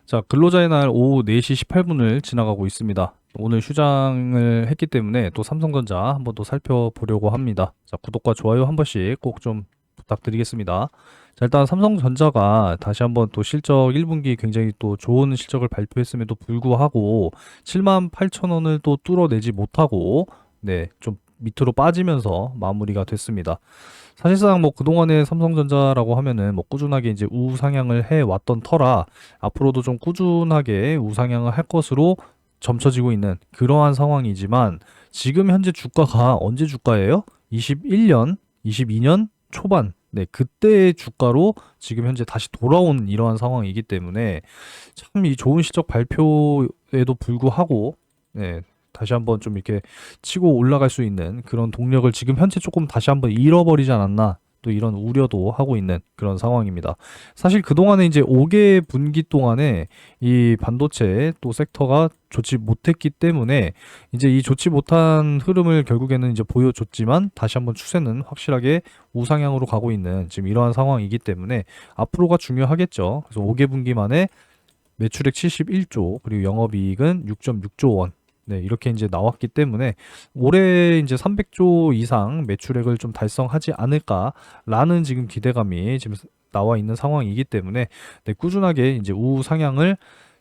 자, 근로자의 날 오후 4시 18분을 지나가고 있습니다. 오늘 휴장을 했기 때문에 또 삼성전자 한번 더 살펴보려고 합니다. 자, 구독과 좋아요 한 번씩 꼭 좀 부탁드리겠습니다. 자, 일단 삼성전자가 다시 한번 또 실적 1분기 굉장히 또 좋은 실적을 발표했음에도 불구하고 78,000원을 또 뚫어내지 못하고 네, 좀 밑으로 빠지면서 마무리가 됐습니다. 사실상 뭐 그동안에 삼성전자라고 하면은 뭐 꾸준하게 이제 우상향을 해 왔던 터라 앞으로도 좀 꾸준하게 우상향을 할 것으로 점쳐지고 있는 그러한 상황이지만 지금 현재 주가가 언제 주가예요? 21년, 22년 초반 네, 그때의 주가로 지금 현재 다시 돌아온 이러한 상황이기 때문에 참 이 좋은 실적 발표에도 불구하고 네, 다시 한번 좀 이렇게 치고 올라갈 수 있는 그런 동력을 지금 현재 조금 다시 한번 잃어버리지 않았나 또 이런 우려도 하고 있는 그런 상황입니다. 사실 그동안에 이제 5개 분기 동안에 이 반도체 또 섹터가 좋지 못했기 때문에 이제 이 좋지 못한 흐름을 결국에는 이제 보여줬지만 다시 한번 추세는 확실하게 우상향으로 가고 있는 지금 이러한 상황이기 때문에 앞으로가 중요하겠죠. 그래서 5개 분기 만에 매출액 71조, 그리고 영업이익은 6.6조 원. 네, 이렇게 이제 나왔기 때문에 올해 이제 300조 이상 매출액을 좀 달성하지 않을까라는 지금 기대감이 지금 나와 있는 상황이기 때문에 네, 꾸준하게 이제 우상향을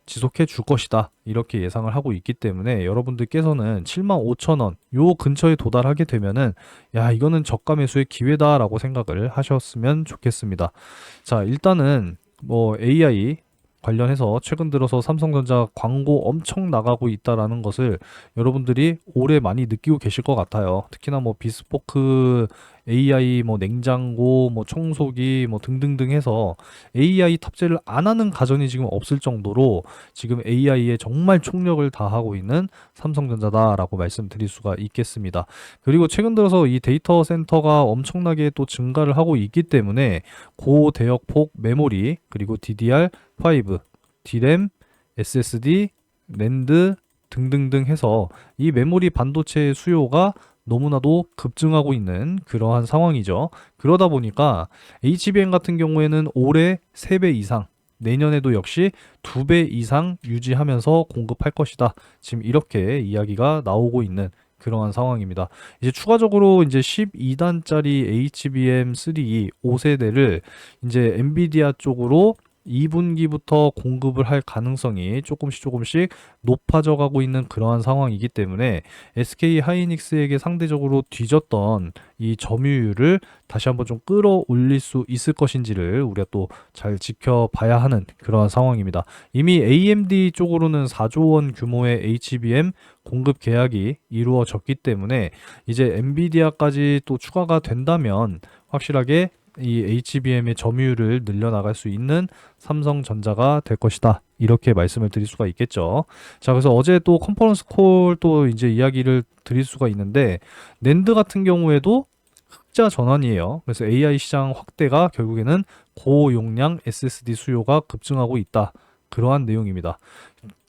지속해 줄 것이다. 이렇게 예상을 하고 있기 때문에 여러분들께서는 75,000원 요 근처에 도달하게 되면은 야, 이거는 저가 매수의 기회다라고 생각을 하셨으면 좋겠습니다. 자, 일단은 뭐 AI 관련해서 최근 들어서 삼성전자 광고 엄청 나가고 있다라는 것을 여러분들이 올해 많이 느끼고 계실 것 같아요. 특히나 뭐 비스포크 AI 뭐 냉장고 뭐 청소기 뭐 등등등 해서 AI 탑재를 안 하는 가전이 지금 없을 정도로 지금 AI에 정말 총력을 다하고 있는 삼성전자다라고 말씀드릴 수가 있겠습니다. 그리고 최근 들어서 이 데이터 센터가 엄청나게 또 증가를 하고 있기 때문에 고대역폭 메모리 그리고 DDR5, D램, SSD, 랜드 등등등 해서 이 메모리 반도체 수요가 너무나도 급증하고 있는 그러한 상황이죠. 그러다 보니까 HBM 같은 경우에는 올해 3배 이상, 내년에도 역시 2배 이상 유지하면서 공급할 것이다. 지금 이렇게 이야기가 나오고 있는 그러한 상황입니다. 이제 추가적으로 이제 12단짜리 HBM3 5세대를 이제 엔비디아 쪽으로 2분기부터 공급을 할 가능성이 조금씩 높아져 가고 있는 그러한 상황이기 때문에 SK 하이닉스에게 상대적으로 뒤졌던 이 점유율을 다시 한번 좀 끌어올릴 수 있을 것인지를 우리가 또 잘 지켜봐야 하는 그러한 상황입니다. 이미 AMD 쪽으로는 4조 원 규모의 HBM 공급 계약이 이루어졌기 때문에 이제 엔비디아까지 또 추가가 된다면 확실하게 이 HBM의 점유율을 늘려나갈 수 있는 삼성전자가 될 것이다. 이렇게 말씀을 드릴 수가 있겠죠. 자, 그래서 어제 또 컨퍼런스 콜 또 이제 이야기를 드릴 수가 있는데, 낸드 같은 경우에도 흑자 전환이에요. 그래서 AI 시장 확대가 결국에는 고용량 SSD 수요가 급증하고 있다. 그러한 내용입니다.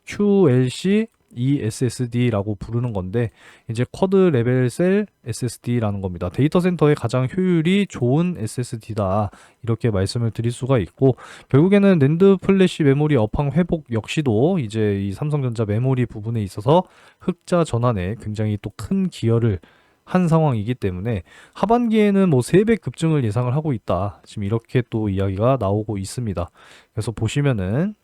QLC ESSD라고 부르는 건데 이제 쿼드 레벨 셀 SSD라는 겁니다. 데이터 센터의 가장 효율이 좋은 SSD다. 이렇게 말씀을 드릴 수가 있고 결국에는 낸드 플래시 메모리 업황 회복 역시도 이제 이 삼성전자 메모리 부분에 있어서 흑자 전환에 굉장히 또 큰 기여를 한 상황이기 때문에 하반기에는 뭐 3배 급증을 예상을 하고 있다. 지금 이렇게 또 이야기가 나오고 있습니다. 그래서 보시면은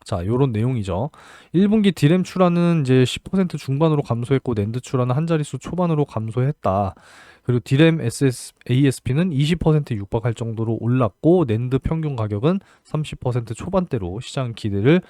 자, 요런 내용이죠. 1분기 디램 출하는 이제 10% 중반으로 감소했고 낸드 출하는 한 자릿수 초반으로 감소했다. 그리고 디램 ASP는 20% 육박할 정도로 올랐고 낸드 평균 가격은 30% 초반대로 시장 기대를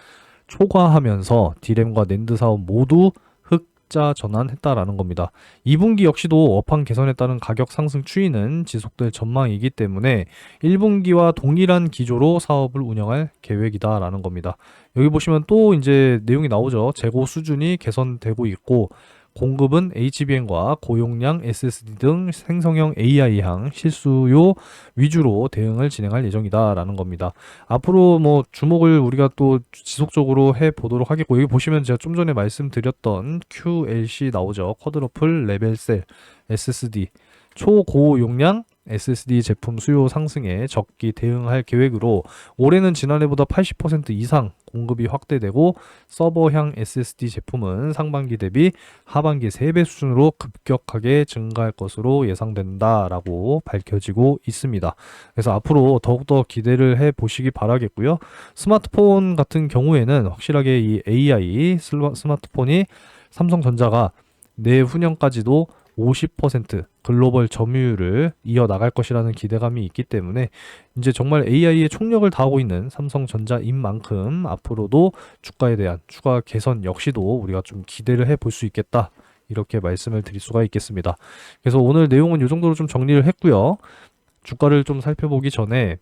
초과하면서 디램과 낸드 사업 모두 흑자 전환했다라는 겁니다. 2분기 역시도 업황 개선에 따른 가격 상승 추이는 지속될 전망이기 때문에 1분기와 동일한 기조로 사업을 운영할 계획이다라는 겁니다. 여기 보시면 또 이제 내용이 나오죠. 재고 수준이 개선되고 있고 공급은 HBM과 고용량 SSD 등 생성형 AI향 실수요 위주로 대응을 진행할 예정이다라는 겁니다. 앞으로 뭐 주목을 우리가 또 지속적으로 해 보도록 하겠고 여기 보시면 제가 좀 전에 말씀드렸던 QLC 나오죠. 쿼드러플 레벨 셀 SSD 초고용량 SSD 제품 수요 상승에 적기 대응할 계획으로 올해는 지난해보다 80% 이상 공급이 확대되고 서버향 SSD 제품은 상반기 대비 하반기 3배 수준으로 급격하게 증가할 것으로 예상된다라고 밝혀지고 있습니다. 그래서 앞으로 더욱더 기대를 해 보시기 바라겠고요. 스마트폰 같은 경우에는 확실하게 이 AI 스마트폰이 삼성전자가 내후년까지도 50% 글로벌 점유율을 이어나갈 것이라는 기대감이 있기 때문에 이제 정말 AI에 총력을 다하고 있는 삼성전자인 만큼 앞으로도 주가에 대한 추가 개선 역시도 우리가 좀 기대를 해볼 수 있겠다. 이렇게 말씀을 드릴 수가 있겠습니다. 그래서 오늘 내용은 이 정도로 좀 정리를 했고요. 주가를 좀 살펴보기 전에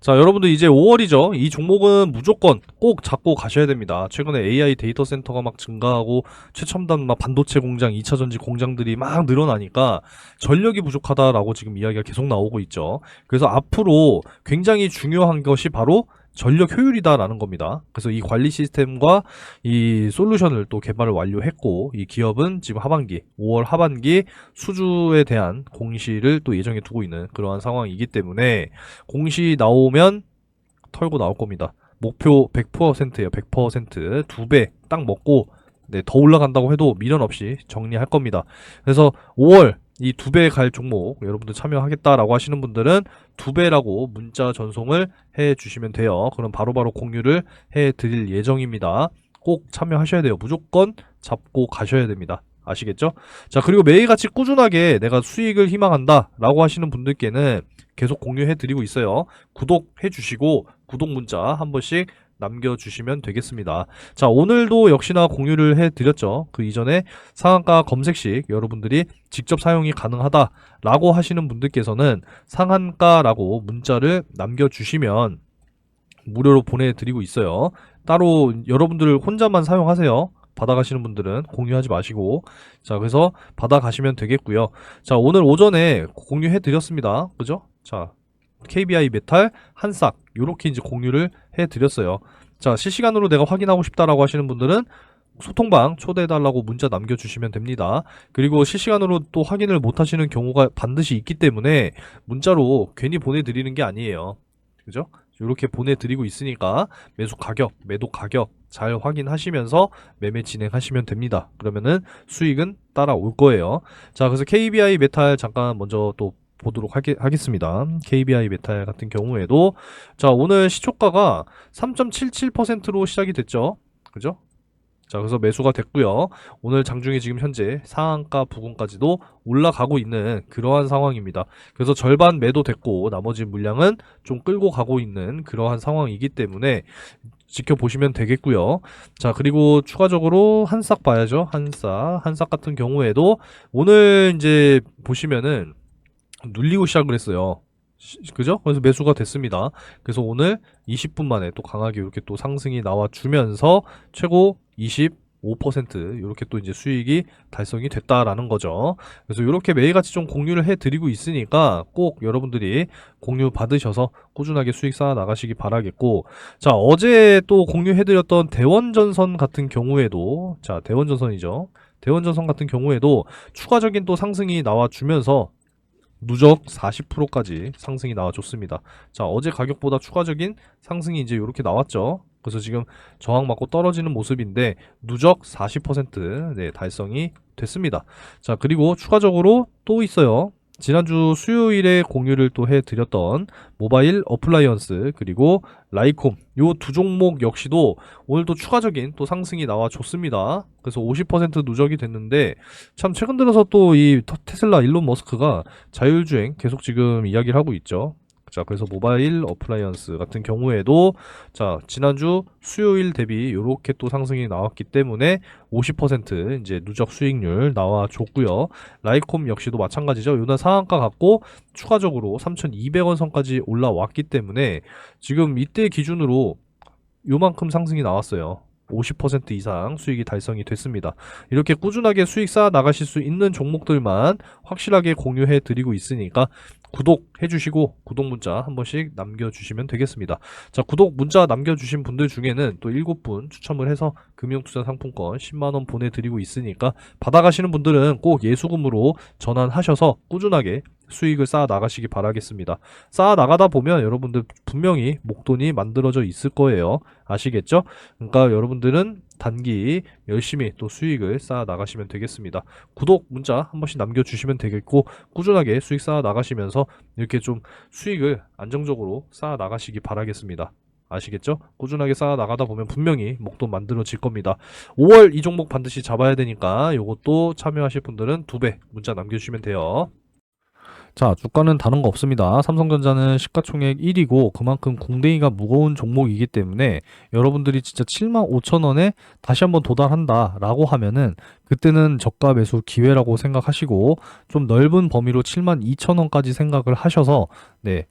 자, 여러분들 이제 5월이죠. 이 종목은 무조건 꼭 잡고 가셔야 됩니다. 최근에 AI 데이터 센터가 막 증가하고 최첨단 막 반도체 공장, 2차 전지 공장들이 막 늘어나니까 전력이 부족하다라고 지금 이야기가 계속 나오고 있죠. 그래서 앞으로 굉장히 중요한 것이 바로 전력 효율이다라는 겁니다. 그래서 이 관리 시스템과 이 솔루션을 또 개발을 완료했고, 이 기업은 지금 하반기, 5월 하반기 수주에 대한 공시를 또 예정해 두고 있는 그러한 상황이기 때문에 공시 나오면 털고 나올 겁니다. 목표 100%예요. 100%. 2배 딱 먹고 네, 더 올라간다고 해도 미련 없이 정리할 겁니다. 그래서 5월 이 2배 갈 종목 여러분들 참여하겠다라고 하시는 분들은 2배라고 문자 전송을 해 주시면 돼요. 그럼 바로바로 공유를 해 드릴 예정입니다. 꼭 참여하셔야 돼요. 무조건 잡고 가셔야 됩니다. 아시겠죠? 자, 그리고 매일같이 꾸준하게 내가 수익을 희망한다 라고 하시는 분들께는 계속 공유해 드리고 있어요. 구독해 주시고 구독 문자 한 번씩 남겨주시면 되겠습니다. 자, 오늘도 역시나 공유를 해드렸죠. 그 이전에 상한가 검색식 여러분들이 직접 사용이 가능하다라고 하시는 분들께서는 상한가라고 문자를 남겨주시면 무료로 보내드리고 있어요. 따로 여러분들 혼자만 사용하세요. 받아가시는 분들은 공유하지 마시고. 자, 그래서 받아가시면 되겠고요. 자, 오늘 오전에 공유해드렸습니다. 그죠? 자, KBI 메탈 한싹 요렇게 이제 공유를 해드렸어요. 자, 실시간으로 내가 확인하고 싶다라고 하시는 분들은 소통방 초대해달라고 문자 남겨주시면 됩니다. 그리고 실시간으로 또 확인을 못하시는 경우가 반드시 있기 때문에 문자로 괜히 보내드리는 게 아니에요. 그죠? 이렇게 보내드리고 있으니까 매수 가격, 매도 가격 잘 확인하시면서 매매 진행하시면 됩니다. 그러면은 수익은 따라올 거예요. 자, 그래서 KBI 메탈 잠깐 먼저 또 보도록 하겠습니다. KBI 메탈 같은 경우에도 자, 오늘 시초가가 3.77%로 시작이 됐죠. 그죠? 자, 그래서 매수가 됐고요. 오늘 장중에 지금 현재 상한가 부근까지도 올라가고 있는 그러한 상황입니다. 그래서 절반 매도됐고 나머지 물량은 좀 끌고 가고 있는 그러한 상황이기 때문에 지켜보시면 되겠고요. 자, 그리고 추가적으로 한싹 봐야죠. 한싹 같은 경우에도 오늘 이제 보시면은 눌리고 시작을 했어요. 그죠? 그래서 매수가 됐습니다. 그래서 오늘 20분 만에 또 강하게 이렇게 또 상승이 나와주면서 최고 25% 이렇게 또 이제 수익이 달성이 됐다라는 거죠. 그래서 이렇게 매일같이 좀 공유를 해드리고 있으니까 꼭 여러분들이 공유 받으셔서 꾸준하게 수익 쌓아 나가시기 바라겠고, 자, 어제 또 공유해드렸던 대원전선 같은 경우에도, 자, 대원전선이죠. 대원전선 같은 경우에도 추가적인 또 상승이 나와주면서 누적 40%까지 상승이 나와줬습니다. 자, 어제 가격보다 추가적인 상승이 이제 이렇게 나왔죠. 그래서 지금 저항 맞고 떨어지는 모습인데 누적 40% 네, 달성이 됐습니다. 자, 그리고 추가적으로 또 있어요. 지난주 수요일에 공유를 또 해드렸던 모바일 어플라이언스 그리고 라이콤 요 두 종목 역시도 오늘 또 추가적인 또 상승이 나와줬습니다. 그래서 50% 누적이 됐는데 참 최근 들어서 또 이 테슬라 일론 머스크가 자율주행 계속 지금 이야기를 하고 있죠. 자, 그래서 모바일 어플라이언스 같은 경우에도 자, 지난주 수요일 대비 이렇게 또 상승이 나왔기 때문에 50% 이제 누적 수익률 나와줬고요. 라이콤 역시도 마찬가지죠. 요날 상한가 갖고 추가적으로 3,200원 선까지 올라왔기 때문에 지금 이때 기준으로 요만큼 상승이 나왔어요. 50% 이상 수익이 달성이 됐습니다. 이렇게 꾸준하게 수익 쌓아 나가실 수 있는 종목들만 확실하게 공유해 드리고 있으니까 구독해 주시고 구독 문자 한 번씩 남겨주시면 되겠습니다. 자, 구독 문자 남겨주신 분들 중에는 또 7분 추첨을 해서 금융투자 상품권 10만원 보내드리고 있으니까 받아가시는 분들은 꼭 예수금으로 전환하셔서 꾸준하게 수익을 쌓아 나가시기 바라겠습니다. 쌓아 나가다 보면 여러분들 분명히 목돈이 만들어져 있을 거예요. 아시겠죠? 그러니까 여러분들은 단기 열심히 또 수익을 쌓아 나가시면 되겠습니다. 구독 문자 한 번씩 남겨주시면 되겠고, 꾸준하게 수익 쌓아 나가시면서 이렇게 좀 수익을 안정적으로 쌓아 나가시기 바라겠습니다. 아시겠죠? 꾸준하게 쌓아 나가다 보면 분명히 목돈 만들어질 겁니다. 5월 이 종목 반드시 잡아야 되니까 요것도 참여하실 분들은 2배 문자 남겨주시면 돼요. 자, 주가는 다른 거 없습니다. 삼성전자는 시가총액 1위고 그만큼 궁뎅이가 무거운 종목이기 때문에 여러분들이 진짜 75,000원에 다시 한번 도달한다라고 하면은 그때는 저가 매수 기회라고 생각하시고, 좀 넓은 범위로 72,000원까지 생각을 하셔서 네,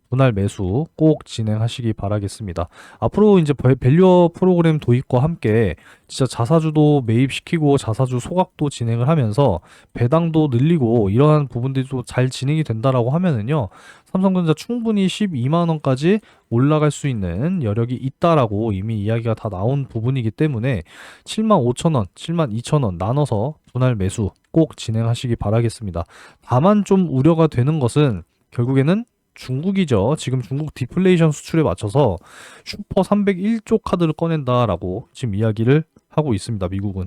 분할 매수 꼭 진행하시기 바라겠습니다. 앞으로 이제 밸류어 프로그램 도입과 함께 진짜 자사주도 매입시키고 자사주 소각도 진행을 하면서 배당도 늘리고 이러한 부분들이 또 잘 진행이 된다라고 하면은요, 삼성전자 충분히 12만 원까지 올라갈 수 있는 여력이 있다라고 이미 이야기가 다 나온 부분이기 때문에 75,000원, 72,000원 나눠서 분할 매수 꼭 진행하시기 바라겠습니다. 다만 좀 우려가 되는 것은 결국에는 중국이죠. 지금 중국 디플레이션 수출에 맞춰서 슈퍼 301조 카드를 꺼낸다라고 지금 이야기를 하고 있습니다. 미국은.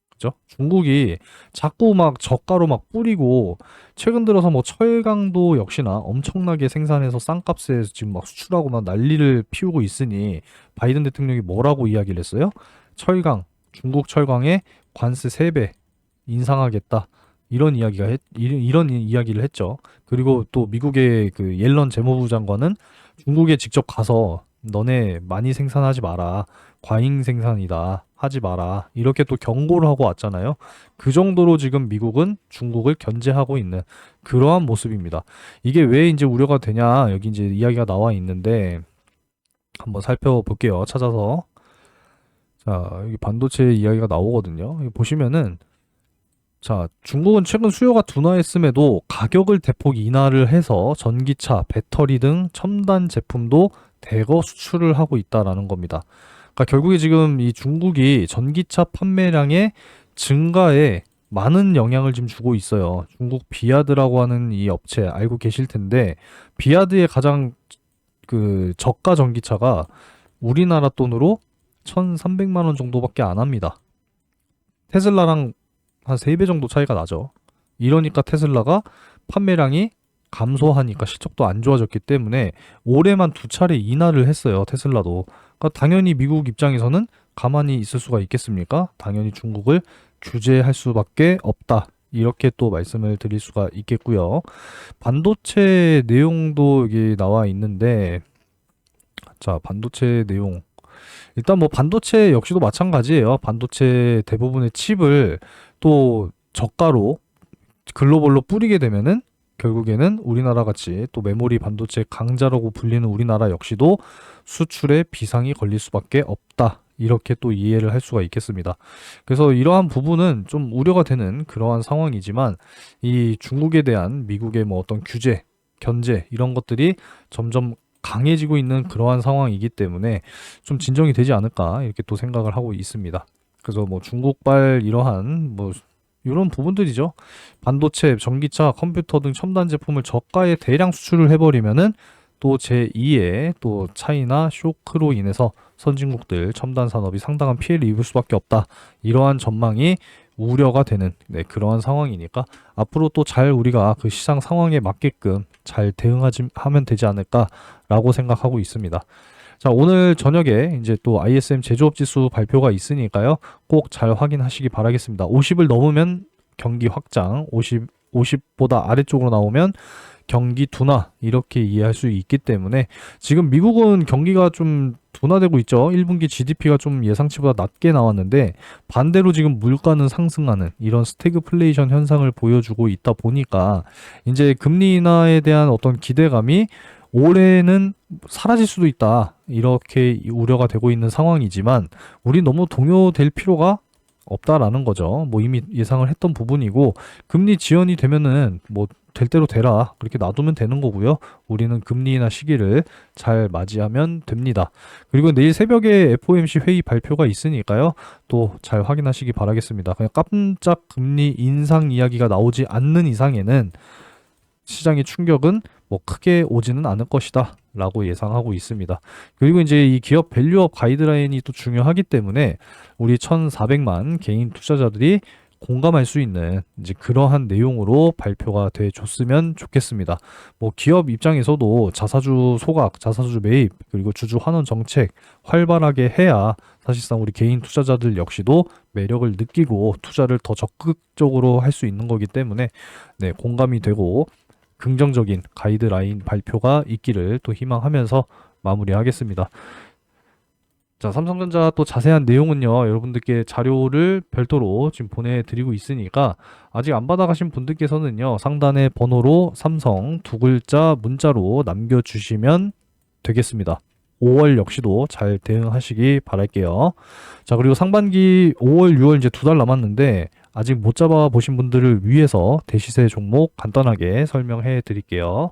그죠? 중국이 자꾸 막 저가로 막 뿌리고, 최근 들어서 뭐 철강도 역시나 엄청나게 생산해서 싼값에 지금 막 수출하고 막 난리를 피우고 있으니 바이든 대통령이 뭐라고 이야기를 했어요? 철강, 중국 철강에 관세 3배 인상하겠다. 이런 이야기를 했죠. 그리고 또 미국의 그 옐런 재무부 장관은 중국에 직접 가서 너네 많이 생산하지 마라. 과잉 생산이다. 하지 마라. 이렇게 또 경고를 하고 왔잖아요. 그 정도로 지금 미국은 중국을 견제하고 있는 그러한 모습입니다. 이게 왜 이제 우려가 되냐? 여기 이제 이야기가 나와 있는데 한번 살펴볼게요. 찾아서. 자, 여기 반도체 이야기가 나오거든요. 여기 보시면은, 자, 중국은 최근 수요가 둔화했음에도 가격을 대폭 인하를 해서 전기차, 배터리 등 첨단 제품도 대거 수출을 하고 있다라는 겁니다. 그러니까 결국에 지금 이 중국이 전기차 판매량의 증가에 많은 영향을 지금 주고 있어요. 중국 비아드라고 하는 이 업체 알고 계실 텐데, 비아드의 가장 그 저가 전기차가 우리나라 돈으로 1,300만 원 정도밖에 안 합니다. 테슬라랑 한 3배 정도 차이가 나죠. 이러니까 테슬라가 판매량이 감소하니까 실적도 안 좋아졌기 때문에 올해만 2차례 인하를 했어요. 테슬라도. 그러니까 당연히 미국 입장에서는 가만히 있을 수가 있겠습니까? 당연히 중국을 규제할 수밖에 없다. 이렇게 또 말씀을 드릴 수가 있겠고요. 반도체 내용도 여기 나와 있는데, 자, 반도체 내용. 일단 뭐 반도체 역시도 마찬가지예요. 반도체 대부분의 칩을 또 저가로 글로벌로 뿌리게 되면은 결국에는 우리나라 같이 또 메모리 반도체 강자라고 불리는 우리나라 역시도 수출에 비상이 걸릴 수밖에 없다. 이렇게 또 이해를 할 수가 있겠습니다. 그래서 이러한 부분은 좀 우려가 되는 그러한 상황이지만, 이 중국에 대한 미국의 뭐 어떤 규제, 견제 이런 것들이 점점 강해지고 있는 그러한 상황이기 때문에 좀 진정이 되지 않을까 이렇게 또 생각을 하고 있습니다. 그래서 뭐 중국발 이러한 뭐 이런 부분들이죠. 반도체, 전기차, 컴퓨터 등 첨단 제품을 저가에 대량 수출을 해버리면은 또 제2의 또 차이나 쇼크로 인해서 선진국들 첨단 산업이 상당한 피해를 입을 수밖에 없다. 이러한 전망이 우려가 되는 그러한 상황이니까 앞으로 또 잘 우리가 그 시장 상황에 맞게끔 잘 대응하면 되지 않을까라고 생각하고 있습니다. 자, 오늘 저녁에 이제 또 ISM 제조업 지수 발표가 있으니까요. 꼭 잘 확인하시기 바라겠습니다. 50을 넘으면 경기 확장, 50보다 아래쪽으로 나오면 경기 둔화, 이렇게 이해할 수 있기 때문에 지금 미국은 경기가 좀 둔화되고 있죠. 1분기 GDP가 좀 예상치보다 낮게 나왔는데 반대로 지금 물가는 상승하는 이런 스태그플레이션 현상을 보여주고 있다 보니까 이제 금리 인하에 대한 어떤 기대감이 올해는 사라질 수도 있다. 이렇게 우려가 되고 있는 상황이지만 우리 너무 동요될 필요가 없다라는 거죠. 뭐 이미 예상을 했던 부분이고, 금리 지연이 되면은 뭐 될 대로 되라 그렇게 놔두면 되는 거고요. 우리는 금리 인하 시기를 잘 맞이하면 됩니다. 그리고 내일 새벽에 FOMC 회의 발표가 있으니까요. 또 잘 확인하시기 바라겠습니다. 그냥 깜짝 금리 인상 이야기가 나오지 않는 이상에는 시장의 충격은 뭐 크게 오지는 않을 것이다 라고 예상하고 있습니다. 그리고 이제 이 기업 밸류업 가이드라인이 또 중요하기 때문에 우리 1,400만 개인 투자자들이 공감할 수 있는 이제 그러한 내용으로 발표가 돼 줬으면 좋겠습니다. 뭐 기업 입장에서도 자사주 소각, 자사주 매입, 그리고 주주 환원 정책 활발하게 해야 사실상 우리 개인 투자자들 역시도 매력을 느끼고 투자를 더 적극적으로 할 수 있는 거기 때문에 네, 공감이 되고 긍정적인 가이드라인 발표가 있기를 또 희망하면서 마무리하겠습니다. 자, 삼성전자 또 자세한 내용은요, 여러분들께 자료를 별도로 지금 보내드리고 있으니까 아직 안 받아가신 분들께서는요, 상단의 번호로 삼성 두 글자 문자로 남겨주시면 되겠습니다. 5월 역시도 잘 대응하시기 바랄게요. 자, 그리고 상반기 5월, 6월 이제 2달 남았는데 아직 못 잡아보신 분들을 위해서 대시세 종목 간단하게 설명해 드릴게요.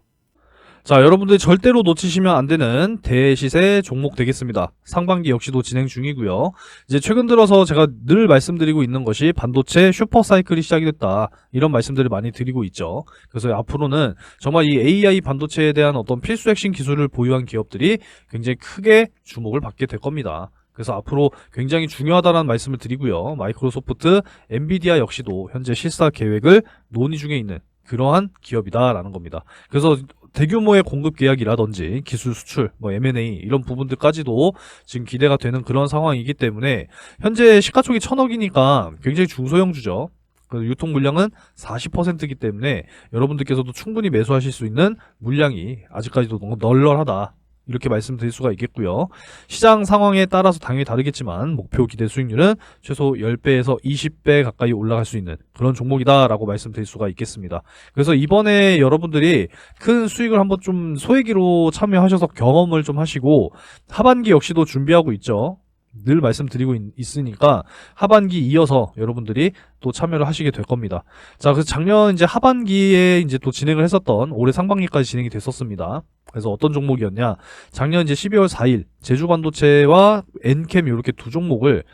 자, 여러분들 절대로 놓치시면 안 되는 대시세 종목 되겠습니다. 상반기 역시도 진행 중이고요. 이제 최근 들어서 제가 늘 말씀드리고 있는 것이 반도체 슈퍼사이클이 시작이 됐다. 이런 말씀들을 많이 드리고 있죠. 그래서 앞으로는 정말 이 AI 반도체에 대한 어떤 필수 핵심 기술을 보유한 기업들이 굉장히 크게 주목을 받게 될 겁니다. 그래서 앞으로 굉장히 중요하다는 말씀을 드리고요. 마이크로소프트, 엔비디아 역시도 현재 실사 계획을 논의 중에 있는 그러한 기업이다라는 겁니다. 그래서 대규모의 공급 계약이라든지 기술 수출, 뭐 M&A 이런 부분들까지도 지금 기대가 되는 그런 상황이기 때문에 현재 시가총이 1,000억이니까 굉장히 중소형주죠. 유통 물량은 40%이기 때문에 여러분들께서도 충분히 매수하실 수 있는 물량이 아직까지도 너무 널널하다. 이렇게 말씀드릴 수가 있겠고요. 시장 상황에 따라서 당연히 다르겠지만 목표 기대 수익률은 최소 10배에서 20배 가까이 올라갈 수 있는 그런 종목이다라고 말씀드릴 수가 있겠습니다. 그래서 이번에 여러분들이 큰 수익을 한번 좀 소액으로 참여하셔서 경험을 좀 하시고 하반기 역시도 준비하고 있죠. 늘 말씀드리고 있으니까 하반기 이어서 여러분들이 또 참여를 하시게 될 겁니다. 자, 그래서 작년 이제 하반기에 이제 또 진행을 했었던 올해 상반기까지 진행이 됐었습니다. 그래서 어떤 종목이었냐? 작년 이제 12월 4일 제주반도체와 엔캠 이렇게 두 종목을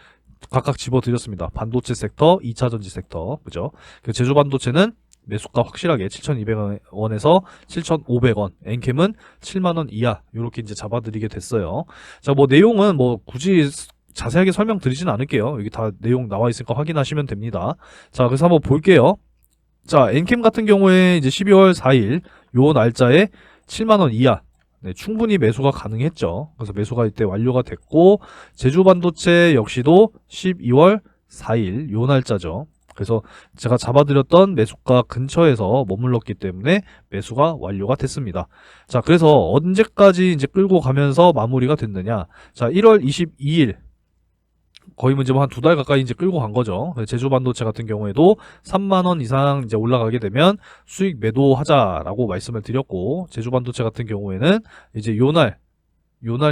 각각 집어드렸습니다. 반도체 섹터, 2차전지 섹터, 그죠? 그 제주반도체는 매수가 확실하게 7,200원에서 7,500원, 엔캠은 7만원 이하 이렇게 이제 잡아드리게 됐어요. 자, 뭐 내용은 뭐 굳이 자세하게 설명드리진 않을게요. 여기 다 내용 나와 있으니까 확인하시면 됩니다. 자, 그래서 한번 볼게요. 자, 엔캠 같은 경우에 이제 12월 4일 요 날짜에 7만원 이하 네, 충분히 매수가 가능했죠. 그래서 매수가 이때 완료가 됐고 제주반도체 역시도 12월 4일 요 날짜죠. 그래서 제가 잡아드렸던 매수가 근처에서 머물렀기 때문에 매수가 완료가 됐습니다. 자, 그래서 언제까지 이제 끌고 가면서 마무리가 됐느냐? 자, 1월 22일 거의 문제 뭐 한 두 달 가까이 이제 끌고 간 거죠. 제주 반도체 같은 경우에도 3만 원 이상 이제 올라가게 되면 수익 매도하자라고 말씀을 드렸고 제주 반도체 같은 경우에는 이제 요날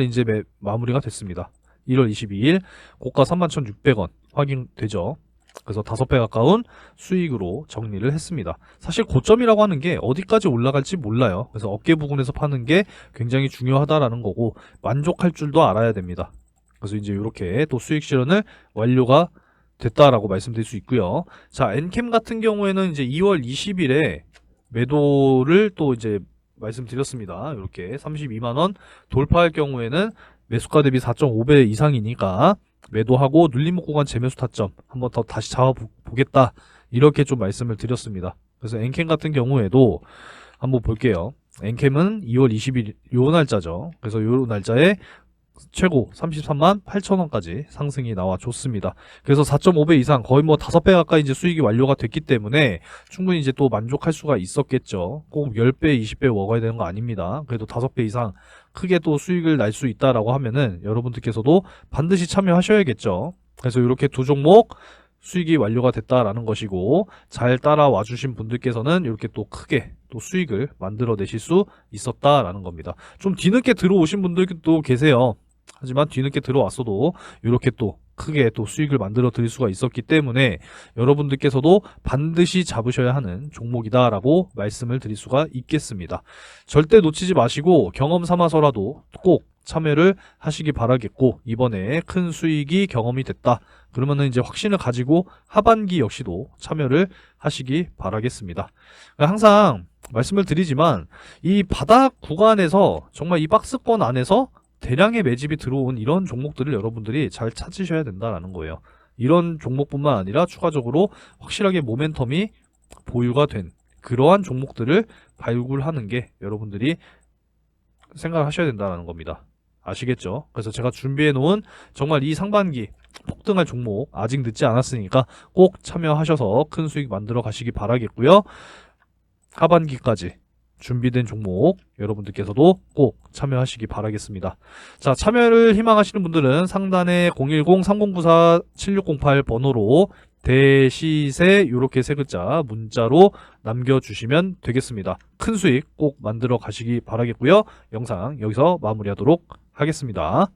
이제 마무리가 됐습니다. 1월 22일 고가 31,600원 확인되죠. 그래서 5배 가까운 수익으로 정리를 했습니다. 사실 고점이라고 하는 게 어디까지 올라갈지 몰라요. 그래서 어깨 부근에서 파는 게 굉장히 중요하다라는 거고 만족할 줄도 알아야 됩니다. 그래서 이제 이렇게 또 수익 실현을 완료가 됐다라고 말씀드릴 수 있고요. 자, 엔캠 같은 경우에는 이제 2월 20일에 매도를 또 이제 말씀드렸습니다. 이렇게 32만원 돌파할 경우에는 매수가 대비 4.5배 이상이니까 매도하고 눌림목 구간 재매수 타점 한번 더 다시 잡아보겠다. 이렇게 좀 말씀을 드렸습니다. 그래서 엔캠 같은 경우에도 한번 볼게요. 엔캠은 2월 20일 요 날짜죠. 그래서 요 날짜에 최고 33만 8천원까지 상승이 나와줬습니다. 그래서 4.5배 이상 거의 뭐 5배 가까이 이제 수익이 완료가 됐기 때문에 충분히 이제 또 만족할 수가 있었겠죠. 꼭 10배, 20배 먹어야 되는 거 아닙니다. 그래도 5배 이상 크게 또 수익을 날 수 있다라고 하면은 여러분들께서도 반드시 참여하셔야겠죠. 그래서 이렇게 두 종목 수익이 완료가 됐다라는 것이고 잘 따라와 주신 분들께서는 이렇게 또 크게 또 수익을 만들어 내실 수 있었다라는 겁니다. 좀 뒤늦게 들어오신 분들도 계세요. 하지만 뒤늦게 들어왔어도 이렇게 또 크게 또 수익을 만들어 드릴 수가 있었기 때문에 여러분들께서도 반드시 잡으셔야 하는 종목이다라고 말씀을 드릴 수가 있겠습니다. 절대 놓치지 마시고 경험 삼아서라도 꼭 참여를 하시기 바라겠고 이번에 큰 수익이 경험이 됐다. 그러면은 이제 확신을 가지고 하반기 역시도 참여를 하시기 바라겠습니다. 항상 말씀을 드리지만 이 바닥 구간에서 정말 이 박스권 안에서 대량의 매집이 들어온 이런 종목들을 여러분들이 잘 찾으셔야 된다라는 거예요. 이런 종목뿐만 아니라 추가적으로 확실하게 모멘텀이 보유가 된 그러한 종목들을 발굴하는 게 여러분들이 생각을 하셔야 된다는 겁니다. 아시겠죠? 그래서 제가 준비해 놓은 정말 이 상반기 폭등할 종목 아직 늦지 않았으니까 꼭 참여하셔서 큰 수익 만들어 가시기 바라겠고요. 하반기까지 준비된 종목 여러분들께서도 꼭 참여하시기 바라겠습니다. 자, 참여를 희망하시는 분들은 상단에 010-3094-7608 번호로 대시세 이렇게 세 글자 문자로 남겨주시면 되겠습니다. 큰 수익 꼭 만들어 가시기 바라겠고요. 영상 여기서 마무리하도록 하겠습니다.